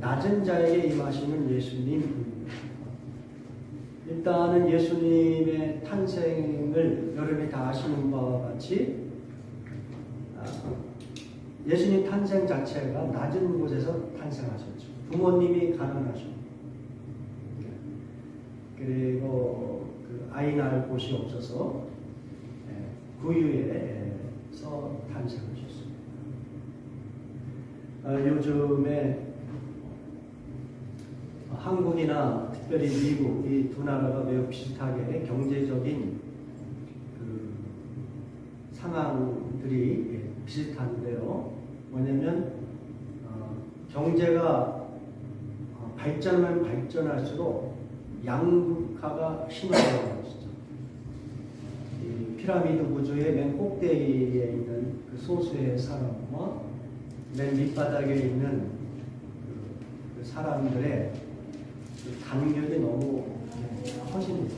낮은 자에게 임하시는 예수님. 일단은 예수님의 탄생을 여러분이 다 아시는 바와 같이 예수님 탄생 자체가 낮은 곳에서 탄생하셨죠. 부모님이 가난하셨고, 그리고 그 아이 낳을 곳이 없어서 구유에서 탄생하셨습니다. 요즘에 한국이나 특별히 미국 이 두 나라가 매우 비슷하게 경제적인 그 상황들이 비슷한데요. 뭐냐면 경제가 발전하면 발전할수록 양극화가 심화되는 것이죠. 이 피라미드 구조의 맨 꼭대기에 있는 그 소수의 사람과 맨 밑바닥에 있는 그 사람들의 그 간격이 너무 커집니다.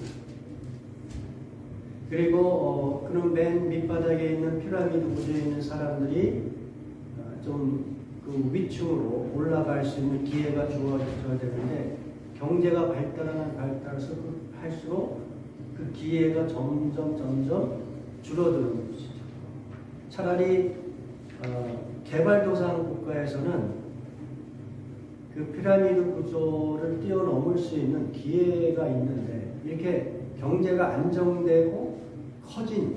그리고 그런 맨 밑바닥에 있는 피라미드 구조에 있는 사람들이 좀 그 위층으로 올라갈 수 있는 기회가 주어져야 되는데, 경제가 발달하면 발달할수록 그 기회가 점점 줄어드는 것이죠. 차라리 개발도상 국가에서는 그 피라미드 구조를 뛰어넘을 수 있는 기회가 있는데, 이렇게 경제가 안정되고 커진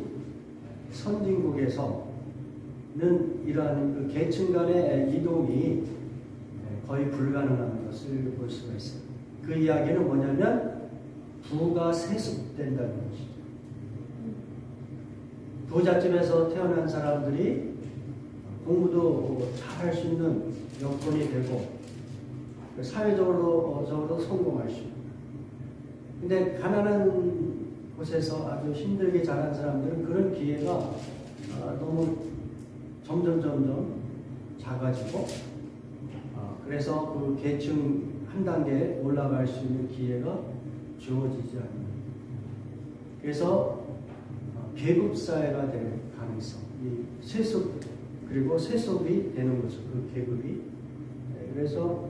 선진국에서는 이러한 그 계층 간의 이동이 거의 불가능한 것을 볼 수가 있어요. 그 이야기는 뭐냐면 부가 세습된다는 것이죠. 부잣집에서 태어난 사람들이 공부도 잘할 수 있는 여건이 되고 사회적으로 성공할 수 있고, 근데 가난한 곳에서 아주 힘들게 자란 사람들은 그런 기회가 너무 점점 작아지고, 그래서 그 계층 한 단계 올라갈 수 있는 기회가 주어지지 않는, 그래서 계급사회가 될 가능성, 이 세습, 그리고 세습이 되는 거죠. 그 계급이. 그래서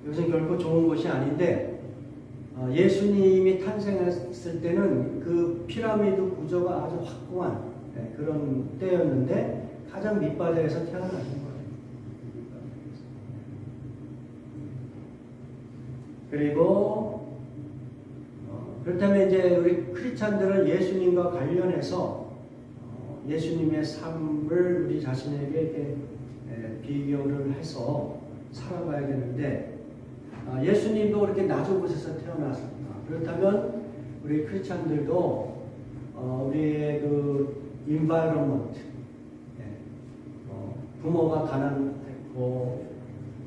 이것은 결코 좋은 것이 아닌데, 예수님이 탄생했을 때는 그 피라미드 구조가 아주 확고한 그런 때였는데 가장 밑바닥에서 태어나신 거예요. 그리고 그렇다면 이제 우리 크리스찬들은 예수님과 관련해서 예수님의 삶을 우리 자신에게 이렇게 비교를 해서 살아가야 되는데, 예수님도 그렇게 낮은 곳에서 태어났습니다. 그렇다면 우리 크리스찬들도 우리의 그 environment, 부모가 가난했고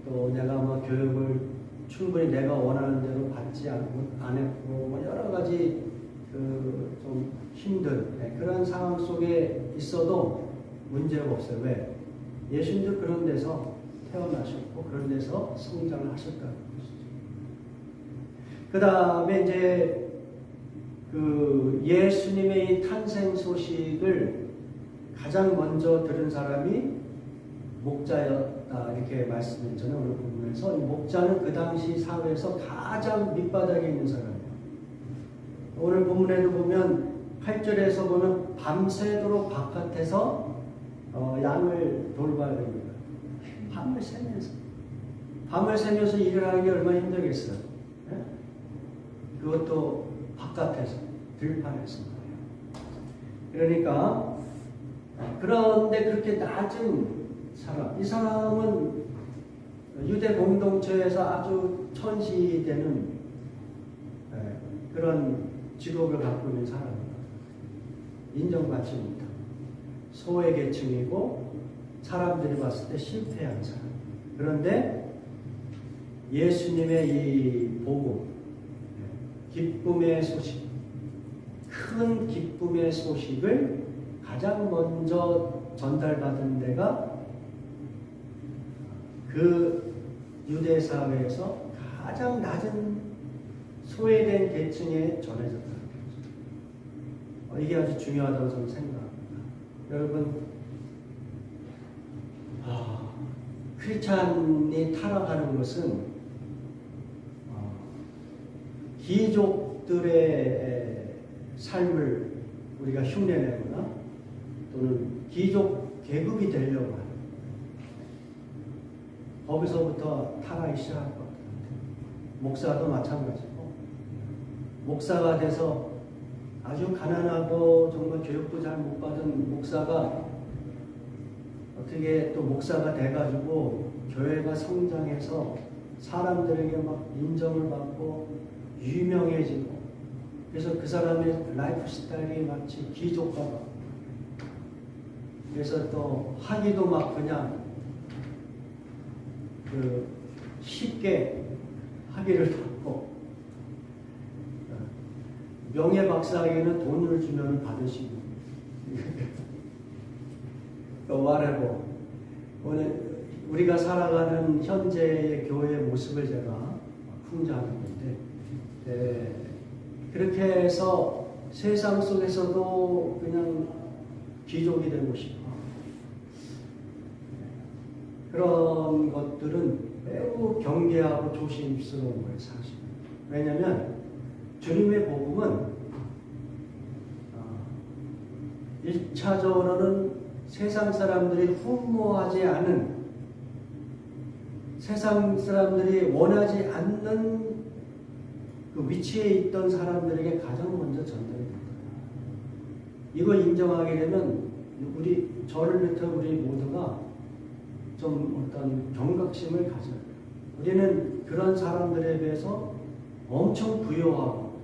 또 내가 뭐 교육을 충분히 내가 원하는 대로 받지 안 했고 뭐 여러 가지 그 좀 힘든 그런 상황 속에 있어도 문제가 없어요. 왜? 예수님도 그런 데서 태어나셨고 그런 데서 성장을 하셨다는 것이죠. 그 다음에 이제 그 예수님의 이 탄생 소식을 가장 먼저 들은 사람이 목자였다, 이렇게 말씀했잖아요. 오늘 본문에서 목자는 그 당시 사회에서 가장 밑바닥에 있는 사람이에요. 오늘 본문에도 보면 8절에서 보면 밤새도록 바깥에서 양을 돌봐야 됩니다. 밤을 새면서 일을 하는 게 얼마나 힘들겠어요. 네? 그것도 바깥에서, 들판에서. 그러니까 그런데 그렇게 낮은 사람, 이 사람은 유대 공동체에서 아주 천시되는 그런 직업을 갖고 있는 사람입니다. 인정받지 못하고 소외 계층이고 사람들이 봤을 때 실패한 사람. 그런데 예수님의 이 복음, 기쁨의 소식, 큰 기쁨의 소식을 가장 먼저 전달받은 데가 그 유대 사회에서 가장 낮은 소외된 계층에 전해졌다는 거죠. 이게 아주 중요하다고 저는 생각합니다. 여러분, 크리스찬이 타락하는 것은 귀족들의 삶을 우리가 흉내내거나 또는 귀족 계급이 되려고 하는 거기서부터 타락이 시작할 것 같아요. 목사도 마찬가지고 목사가 돼서 아주 가난하고 정말 교육도 잘 못 받은 목사가 어떻게 또 목사가 돼가지고 교회가 성장해서 사람들에게 막 인정을 받고 유명해지고 그래서 그 사람의 라이프 스타일이 마치 귀족과 같고 그래서 또 학위도 막 그냥 쉽게 학위를 받고 명예 박사에게는 돈을 주면 받으시고 또 말해보 오늘 우리가 살아가는 현재의 교회의 모습을 제가 풍자하는 건데 그렇게 해서 세상 속에서도 그냥 귀족이 되고 싶어 그런 것들은 매우 경계하고 조심스러운 거예요 사실. 왜냐하면 주님의 복음은 1차적으로는 세상 사람들이 흠모하지 않은 세상 사람들이 원하지 않는 그 위치에 있던 사람들에게 가장 먼저 전달이 됩니다. 이걸 인정하게 되면 저를 비롯한 우리 모두가 좀 어떤 경각심을 가져요. 우리는 그런 사람들에 비해서 엄청 부유하고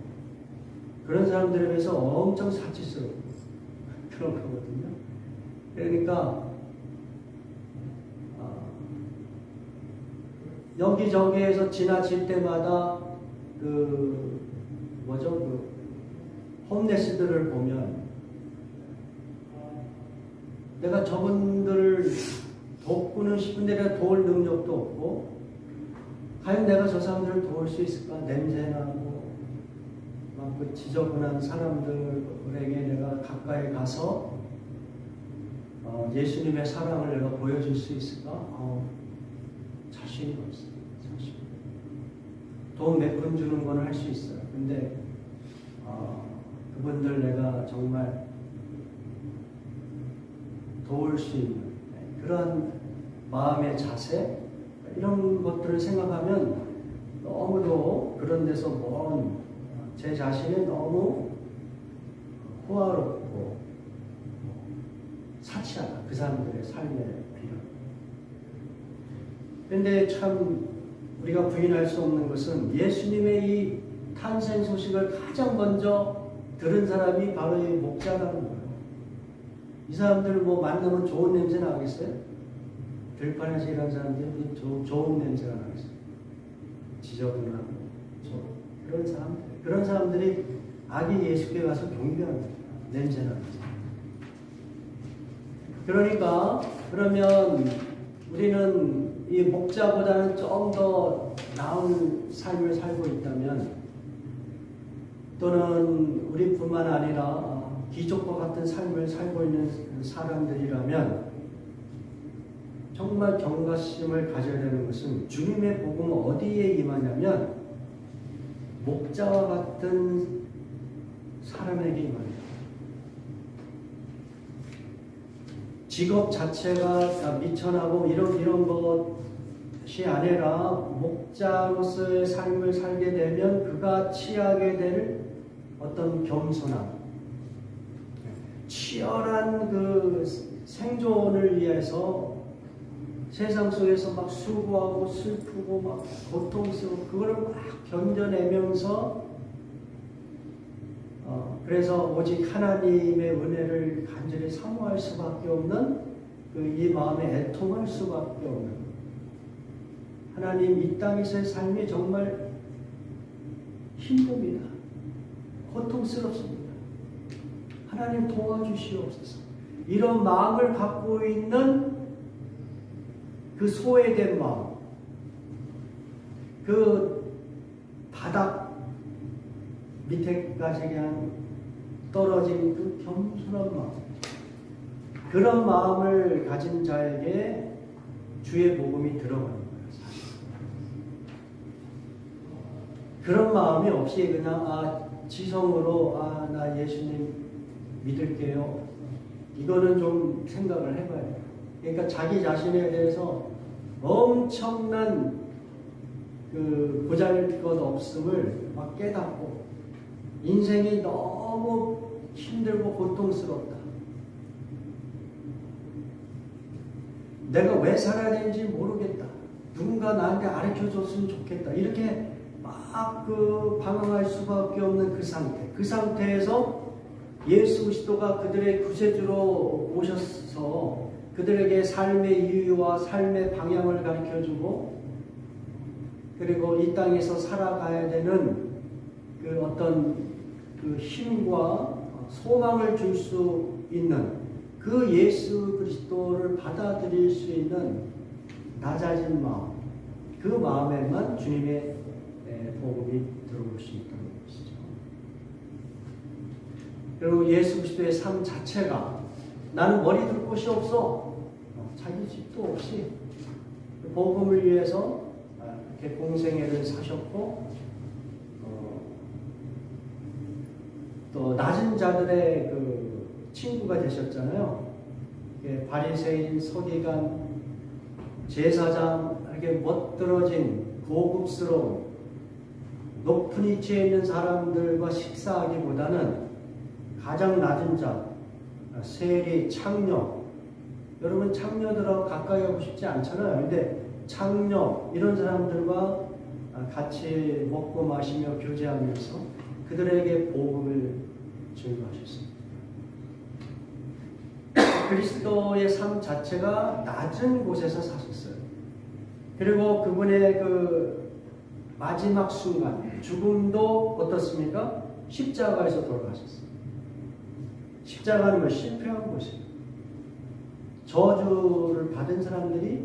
그런 사람들에 비해서 엄청 사치스러워 그런 거거든요. 그러니까 여기저기에서 지나칠 때마다 홈레스들을 보면 내가 저분들을 돕고는 싶은데 내가 도울 능력도 없고 과연 내가 저 사람들을 도울 수 있을까? 냄새나고 막 그 지저분한 사람들에게 내가 가까이 가서 예수님의 사랑을 내가 보여줄 수 있을까? 자신이 없어요. 자신. 돈 몇 푼 주는 건 할 수 있어요. 근데 그분들 내가 정말 도울 수 있는 그런 마음의 자세 이런 것들을 생각하면 너무도 그런 데서 먼 제 자신이 너무 호화롭고 사치하다 그 사람들의 삶에 비하. 그런데 참 우리가 부인할 수 없는 것은 예수님의 이 탄생 소식을 가장 먼저 들은 사람이 바로 이 목자라는 거예요. 이 사람들 뭐 만나면 좋은 냄새 나겠어요? 들판에서 일하는 사람들이 좋은 냄새가 나겠어요? 지저분하고 그런 사람들이 아기 예수께 가서 경배합니다. 냄새 나는 그러면 우리는 이 목자보다는 좀 더 나은 삶을 살고 있다면 또는 우리뿐만 아니라 귀족과 같은 삶을 살고 있는 사람들이라면 정말 경각심을 가져야 되는 것은 주님의 복음은 어디에 임하냐면 목자와 같은 사람에게 임합니다. 직업 자체가 미천하고 이런 것이 아니라 목자로서의 삶을 살게 되면 그가 취하게 될 어떤 겸손함, 치열한 그 생존을 위해서 세상 속에서 막 수고하고 슬프고 막 고통스럽고 그거를 막 견뎌내면서 그래서 오직 하나님의 은혜를 간절히 사모할 수밖에 없는 이 마음에 애통할 수밖에 없는 하나님 이 땅에서의 삶이 정말 힘듭니다. 고통스럽습니다. 하나님 도와주시옵소서. 이런 마음을 갖고 있는 그 소외된 마음, 그 바닥 밑에까지 그냥 떨어진 그 겸손한 마음, 그런 마음을 가진 자에게 주의 복음이 들어가는 거예요. 사실. 그런 마음이 없이 그냥 지성으로 나 예수님 믿을게요. 이거는 좀 생각을 해봐야 돼요. 그러니까 자기 자신에 대해서 엄청난 그 보잘것없음을 막 깨닫고 인생이 너무 힘들고 고통스럽다. 내가 왜 살아야 되는지 모르겠다. 누군가 나한테 가르쳐줬으면 좋겠다. 이렇게 막 그 방황할 수밖에 없는 그 상태. 그 상태에서 예수 그리스도가 그들의 구세주로 오셔서 그들에게 삶의 이유와 삶의 방향을 가르쳐주고 그리고 이 땅에서 살아가야 되는 그 어떤 그 힘과 소망을 줄 수 있는 그 예수 그리스도를 받아들일 수 있는 낮아진 마음, 그 마음에만 주님의 복음이 들어올 수 있다는 것이죠. 그리고 예수 그리스도의 삶 자체가 나는 머리 둘 곳이 없어. 자기 집도 없이 복음을 위해서 이렇게 공생애를 사셨고 또 낮은 자들의 그 친구가 되셨잖아요. 바리새인, 서기관, 제사장 이렇게 멋들어진 고급스러운 높은 위치에 있는 사람들과 식사하기보다는 가장 낮은 자, 세리, 창녀. 여러분 창녀들하고 가까이 하고 싶지 않잖아요. 근데 창녀 이런 사람들과 같이 먹고 마시며 교제하면서 그들에게 복음을 증거하셨습니다. 그리스도의 삶 자체가 낮은 곳에서 사셨어요. 그리고 그분의 그 마지막 순간 죽음도 어떻습니까? 십자가에서 돌아가셨어요. 십자가는 실패한 곳이에요. 저주를 받은 사람들이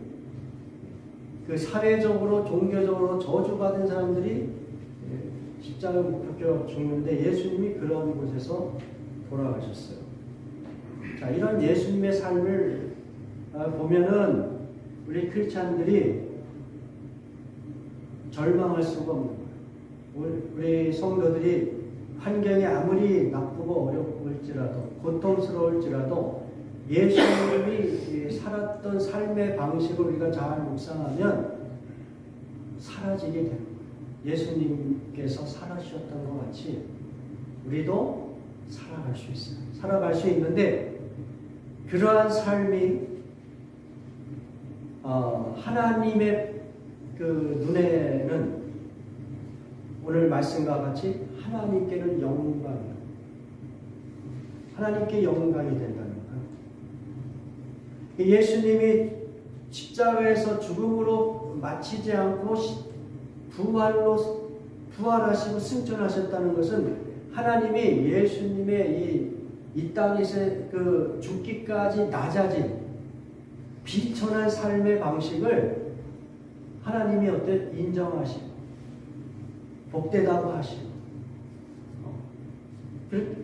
그 사회적으로 종교적으로 저주받은 사람들이 십자가에 못 박혀 죽는데 예수님이 그런 곳에서 돌아가셨어요. 자, 이런 예수님의 삶을 보면은 우리 크리스찬들이 절망할 수가 없는 거예요. 우리 성도들이 환경이 아무리 나쁘고 어려울지라도 고통스러울지라도 예수님이 살았던 삶의 방식을 우리가 잘 묵상하면 사라지게 되는 거예요. 예수님께서 살아주셨던 것 같이 우리도 살아갈 수 있어요. 살아갈 수 있는데 그러한 삶이 하나님의 그 눈에는 오늘 말씀과 같이 하나님께는 영광이에요. 하나님께 영광이 된다는 거예요. 예수님이 십자가에서 죽음으로 마치지 않고 부활하시고 승천하셨다는 것은 하나님이 예수님의 이 땅에서 그 죽기까지 낮아진 비천한 삶의 방식을 하나님이 인정하시고 복되다고 하시고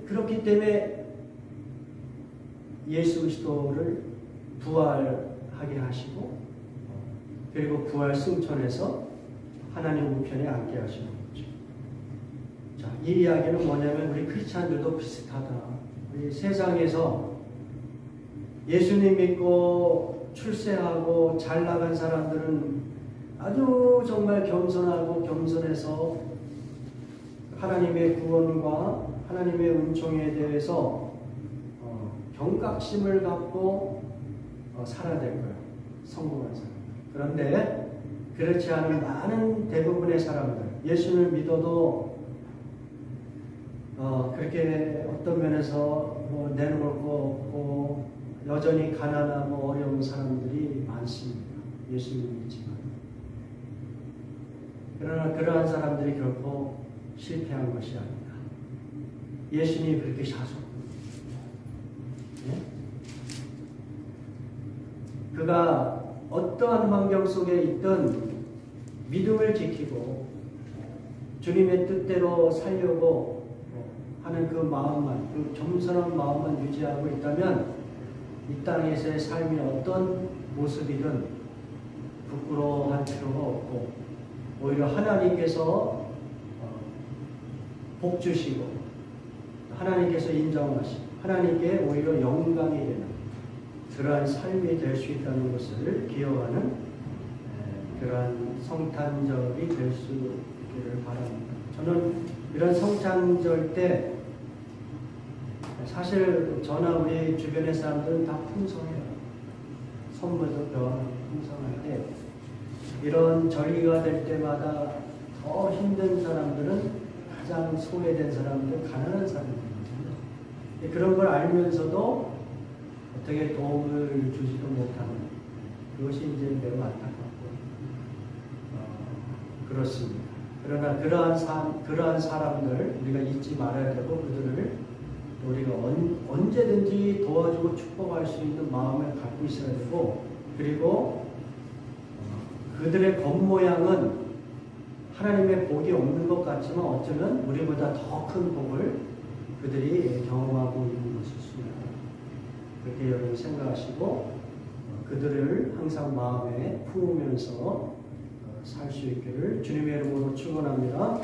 그렇기 때문에 예수 그리스도를 부활하게 하시고 그리고 부활 승천해서 하나님 우편에 앉게 하시는 거죠. 자, 이 이야기는 뭐냐면 우리 크리스찬들도 비슷하다. 우리 세상에서 예수님 믿고 출세하고 잘 나간 사람들은 아주 정말 겸손하고 겸손해서 하나님의 구원과 하나님의 은총에 대해서 경각심을 갖고 살아야 될 거예요. 성공한 사람. 그런데 그렇지 않은 많은 대부분의 사람들, 예수를 믿어도 그렇게 어떤 면에서 내놓을 거 없고 여전히 가난하고 어려운 사람들이 많습니다. 예수를 믿지만. 그러나 그러한 사람들이 결코 실패한 것이 아니다. 예수님이 그렇게 사셨고 그가 어떠한 환경 속에 있든 믿음을 지키고 주님의 뜻대로 살려고 하는 그 마음만, 그 겸손한 마음만 유지하고 있다면 이 땅에서의 삶이 어떤 모습이든 부끄러워할 필요가 없고 오히려 하나님께서 복 주시고 하나님께서 인정하시고 하나님께 오히려 영광이 되는 그러한 삶이 될 수 있다는 것을 기억하는 그러한 성탄절이 될 수 있기를 바랍니다. 저는 이런 성탄절 때 사실 저나 우리 주변의 사람들은 다 풍성해요. 선물도 교환하고 풍성한데 이런 절기가 될 때마다 더 힘든 사람들은 가장 소외된 사람들, 가난한 사람들이거든요. 그런 걸 알면서도 어떻게 도움을 주지도 못하는 그것이 이제 매우 안타깝고 그렇습니다. 그러나 그러한 사람들 우리가 잊지 말아야 되고 그들을 우리가 언제든지 도와주고 축복할 수 있는 마음을 갖고 있어야 되고 그리고 그들의 겉모양은 하나님의 복이 없는 것 같지만 어쩌면 우리보다 더 큰 복을 그들이 경험하고 있는 것이었습니다. 그렇게 여러분 생각하시고 그들을 항상 마음에 품으면서 살 수 있기를 주님의 이름으로 축원합니다.